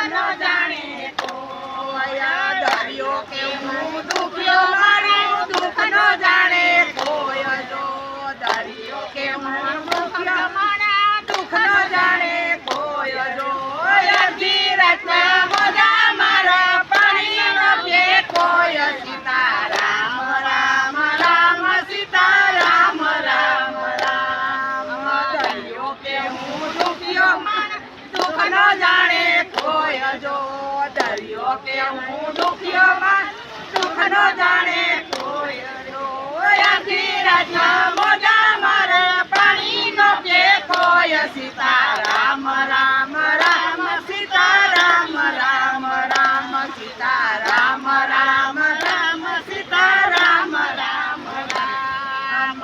ન જાણે કોઈ દરિયો કેવું દુખ્યો મારું દુઃખ ન જાણે કોઈ જો દરિયો કેવું દુખ્યો મારા દુઃખ ન જાણે કોઈ જો અડધી રાતના મોજા મારા પાણીનો પે કોઈ સીતારામ રામ રામ સીતારામ રામ રામ દરિયો કેવું દુખ્યો મારા દુઃખ ન જાણે કોઈ જો દરિયો કેવું દુખ્યો મારા દુઃખ ન જાણે કોઈ જો આખી રાતના મોજા મારા પાણીનો પે કોઈ સીતારામ રામ રામ સીતારામ રામ રામ સીતારામ રામ રામ સીતારામ રામ રામ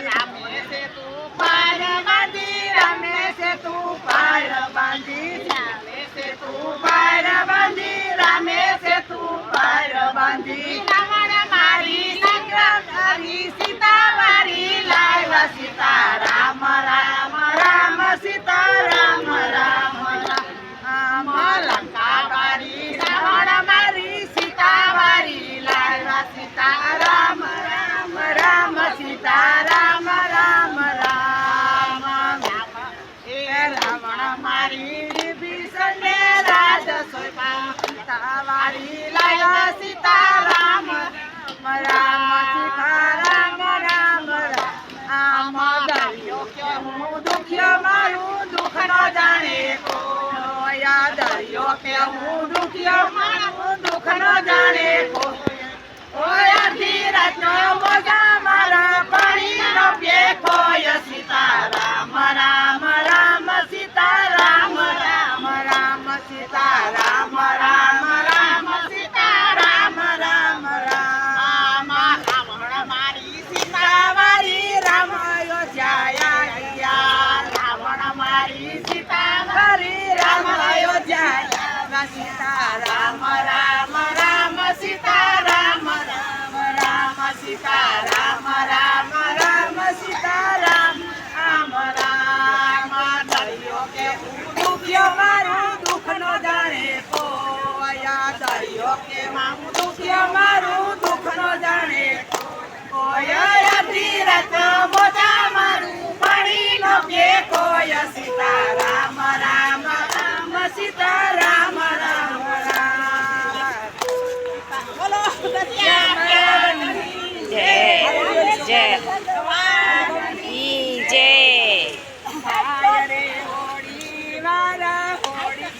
રામે से तू पार बांधी रामे से तू पार बांधी रामे से तू पार बांधी रामे से तू पार बांधी रावण मारी संग्रामी सीता मारी लायवा सीताराम राम राम सीताराम राम राम लंका मारी रावण मारी सीता मारी लायवा सीताराम राम राम सीताराम राम राम हे रावण मारी विभीषण ने राज सोपा सीतावारी लायवा सीताराम राम सीताराम राम राम दरियो केवुं दुख्यो मारुं दुःख न जाणे कोई दरियो केवुं दुख्यो मारुं दुःख न जाणे कोई आधी रातनो मोजा मारा पाણીનો પે કોઈ સીતારામ રામ રામ સીતારામ રામ રામ સીતારામ રામ રામ સીતારામ રામ રામ રાવણ મારી સીતા મારી રામ અયોધ્યા ગયા રાવણ મારી સીતા મારી રામ અયોધ્યા સીતારામ રામ રામ સીતારામ રામ રામ સીતારામ રામ રામ સીતારામ રામ રામ દરિયો કેવું દુખ્યો મારું દુઃખ ન જાણે કોઈ દરિયો કેવું દુખ્યો મારું દુઃખ ન જાણે કોઈ અડધી રાત મોજા મારું પાણીનો પે કોઈ સીતારામ રામ રામ સીતારામ રામ રામ બોલો જય જય જય રે હોળી વાળા હોળી